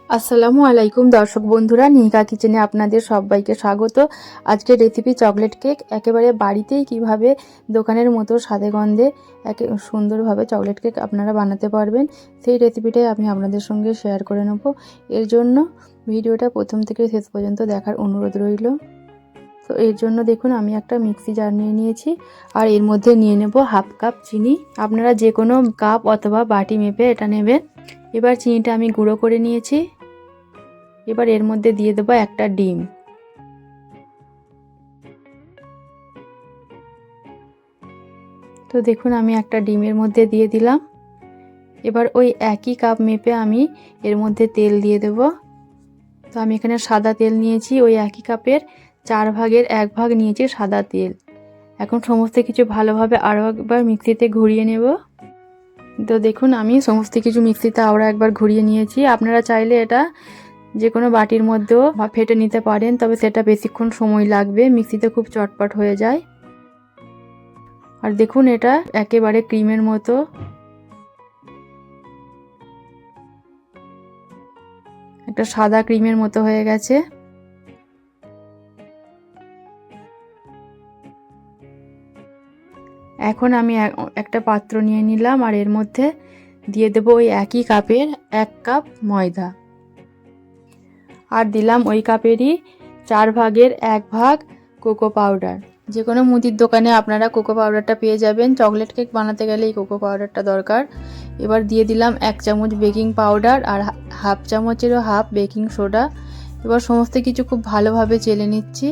আসসালামু আলাইকুম দর্শক বন্ধুরা, নিহিকা কিচেনে আপনাদের সবাইকে স্বাগত। আজকের রেসিপি চকলেট কেক। একেবারে বাড়িতেই কিভাবে দোকানের মতো স্বাদে গন্ধে সুন্দরভাবে চকলেট কেক আপনারা বানাতে পারবেন, সেই রেসিপিটাই আমি আপনাদের সঙ্গে শেয়ার করে নেব। এর জন্য ভিডিওটা প্রথম থেকে শেষ পর্যন্ত দেখার অনুরোধ রইল। তো এর জন্য দেখুন আমি একটা মিক্সি জার নিয়ে নিয়েছি, আর এর মধ্যে নিয়ে নেব হাফ কাপ চিনি। আপনারা যে কোনো কাপ অথবা বাটি মেপে এটা নেবেন। এবার চিনিটা আমি গুঁড়ো করে নিয়েছি। এবার এর মধ্যে দিয়ে দেবো একটা ডিম। তো দেখুন আমি একটা ডিমের মধ্যে দিয়ে দিলাম। এবার ওই একই কাপ মেপে আমি এর মধ্যে তেল দিয়ে দেব। তো আমি এখানে সাদা তেল নিয়েছি, ওই একই কাপের 4 ভাগের 1 ভাগ নিয়েছি সাদা তেল। এখন সমস্ত কিছু ভালোভাবে আরও একবার মিক্সিতে ঘুরিয়ে নেব। তো দেখুন আমি সমস্ত কিছু মিক্সিতে আরও একবার ঘুরিয়ে নিয়েছি। আপনারা চাইলে এটা যে কোনো বাটির মধ্যেও ফেটে নিতে পারেন, তবে সেটা বেশিক্ষণ সময় লাগবে, মিক্সিতে খুব চটপট হয়ে যায়। আর দেখুন এটা একেবারে ক্রিমের মতো। একটা সাদা ক্রিমের মতো হয়ে গেছে। এখন আমি একটা পাত্র নিয়ে নিলাম, আর এর মধ্যে দিয়ে দেব ওই একই কাপের 1 কাপ ময়দা, আর দিলাম ওই কাপেরই 4 ভাগের 1 ভাগ কোকো পাউডার। যে কোনো মুদির দোকানে আপনারা কোকো পাউডারটা পেয়ে যাবেন। চকলেট কেক বানাতে গেলে এই কোকো পাউডারটা দরকার। এবার দিয়ে দিলাম 1 চামচ বেকিং পাউডার আর হাফ চামচেরও হাফ বেকিং সোডা। এবার সমস্ত কিছু খুব ভালোভাবে চেলে নিচ্ছি,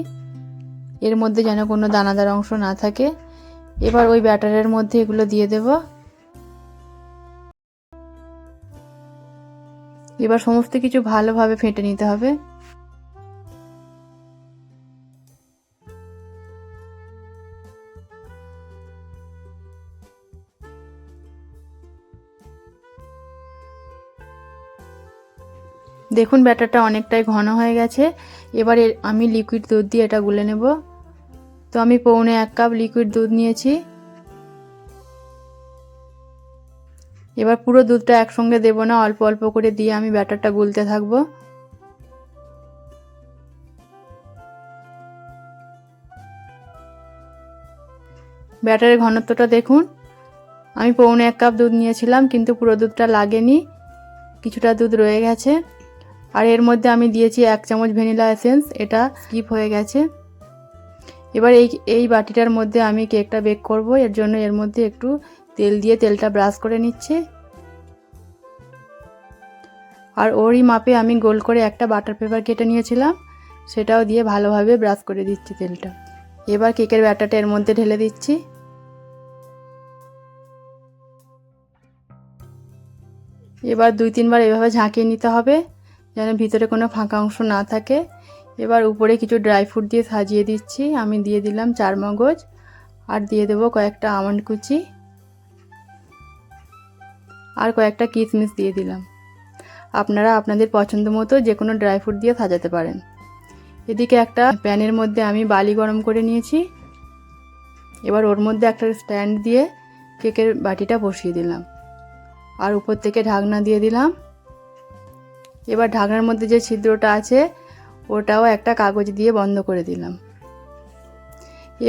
এর মধ্যে যেন কোনো দানাদার অংশ না থাকে। এবার ওই ব্যাটারের মধ্যে এগুলো দিয়ে দেব। এবার সমস্ত কিছু ভালোভাবে ফেটে নিতে হবে। দেখুন ব্যাটারটা অনেকটাই ঘন হয়ে গেছে। এবার আমি লিকুইড দুধ দিয়ে এটা গুলে নেব। তো আমি পৌনে 1 কাপ লিকুইড দুধ নিয়েছি। এবার পুরো দুধটা একসঙ্গে দেব না, অল্প অল্প করে দিয়ে আমি ব্যাটারটা গুলতে থাকবো। ব্যাটারের ঘনত্বটা দেখুন, আমি পৌনে 1 কাপ দুধ নিয়েছিলাম, কিন্তু পুরো দুধটা লাগেনি, কিছুটা দুধ রয়ে গেছে। আর এর মধ্যে আমি দিয়েছি 1 চামচ ভ্যানিলা এসেন্স, এটা স্কিপ হয়ে গেছে। এবার এই বাটিটার মধ্যে আমি কেকটা বেক করব। এর জন্য এর মধ্যে একটু তেল দিয়ে তেলটা ব্রাশ করে নিচ্ছি, আর ওরই মাপে আমি গোল করে একটা বাটার পেপার কেটে নিয়েছিলাম, সেটাও দিয়ে ভালোভাবে ব্রাশ করে দিচ্ছি তেলটা। এবার কেকের ব্যাটারটা এর মধ্যে ঢেলে দিচ্ছি। এবার 2-3 বার এভাবে ঝাঁকিয়ে নিতে হবে, যেন ভিতরে কোনো ফাঁকা অংশ না থাকে। এবার উপরে কিছু ড্রাই ফ্রুট দিয়ে সাজিয়ে দিচ্ছি। আমি দিয়ে দিলাম 4 মগজ, আর দিয়ে দেবো কয়েকটা আমন্ড কুচি, আর কয়েকটা কিশমিশ দিয়ে দিলাম। আপনারা আপনাদের পছন্দ মতো যে কোনো ড্রাই ফ্রুট দিয়ে সাজাতে পারেন। এদিকে একটা প্যানের মধ্যে আমি বালি গরম করে নিয়েছি। এবার ওর মধ্যে একটা স্ট্যান্ড দিয়ে কেকের বাটিটা বসিয়ে দিলাম, আর উপর থেকে ঢাকনা দিয়ে দিলাম। এবার ঢাকনার মধ্যে যে ছিদ্রটা আছে ওটাও একটা কাগজ দিয়ে বন্ধ করে দিলাম।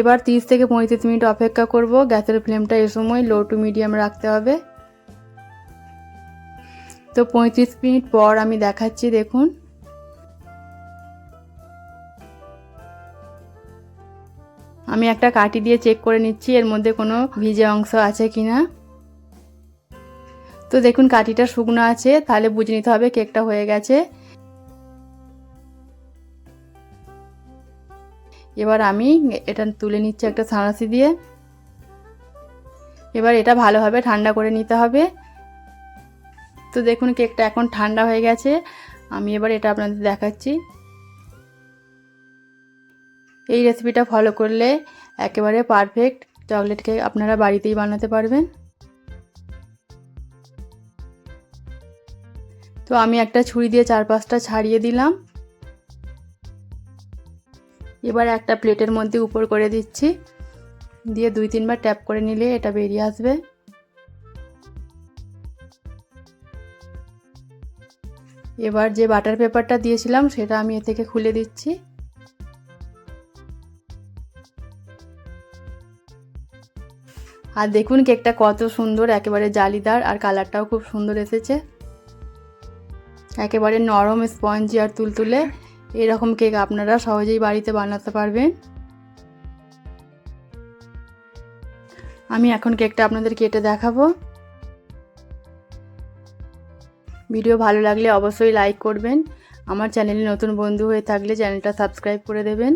এবার 30 থেকে 35 মিনিট অপেক্ষা করব। গ্যাসের ফ্লেমটা এ সময় লো টু মিডিয়াম রাখতে হবে। তো 35 মিনিট পর আমি দেখাচ্ছি, দেখুন আমি একটা কাঠি দিয়ে চেক করে নিচ্ছি এর মধ্যে কোনো ভিজে অংশ আছে কিনা। তো দেখুন কাঠিটা শুকনো আছে, তাহলে বুঝে নিতে হবে কেকটা হয়ে গেছে। এবার আমি এটা তুলে নিচ্ছি একটা ছাঁচি দিয়ে। এবার এটা ভালোভাবে ঠান্ডা করে নিতে হবে। তো দেখুন কেকটা এখন ঠান্ডা হয়ে গেছে। আমি এবার এটা আপনাদের দেখাচ্ছি। এই রেসিপিটা ফলো করলে একেবারে পারফেক্ট চকলেট কেক আপনারা বাড়িতেই বানাতে পারবেন। তো আমি একটা ছুরি দিয়ে 4-5টা ছাড়িয়ে দিলাম। এবার একটা প্লেটের মধ্যে উপর করে দিচ্ছি, দিয়ে 2-3 বার ট্যাপ করে নিলে এটা বেরিয়ে আসবে। এবার যে বাটার পেপারটা দিয়েছিলাম সেটা আমি এ থেকে খুলে দিচ্ছি। আর দেখুন কেকটা কত সুন্দর, একেবারে জালিদার, আর কালারটাও খুব সুন্দর এসেছে। একেবারে নরম, স্পঞ্জি আর তুলতুলে এরকম কেক আপনারা সহজেই বাড়িতে বানাতে পারবেন। আমি এখন কেকটা আপনাদের কেটে দেখাবো। ভিডিও ভালো লাগলে অবশ্যই লাইক করবেন। আমার চ্যানেলে নতুন বন্ধু হয়ে থাকলে চ্যানেলটা সাবস্ক্রাইব করে দেবেন।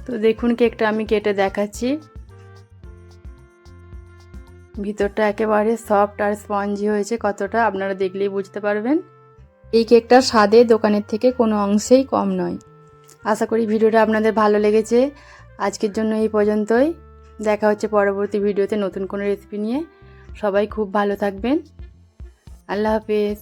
তো দেখুন কেকটা আমি কেটে দেখাচ্ছি। ভিতরটা একেবারে সফট আর স্পঞ্জি হয়েছে কতটা, আপনারা দেখলেই বুঝতে পারবেন। এই কেকটার স্বাদে দোকানের থেকে কোনো অংশেই কম নয়। আশা করি ভিডিওটা আপনাদের ভালো লেগেছে। আজকের জন্য এই পর্যন্তই। দেখা হচ্ছে পরবর্তী ভিডিওতে নতুন কোনো রেসিপি নিয়ে। সবাই খুব ভালো থাকবেন। আল্লাহ হাফেজ।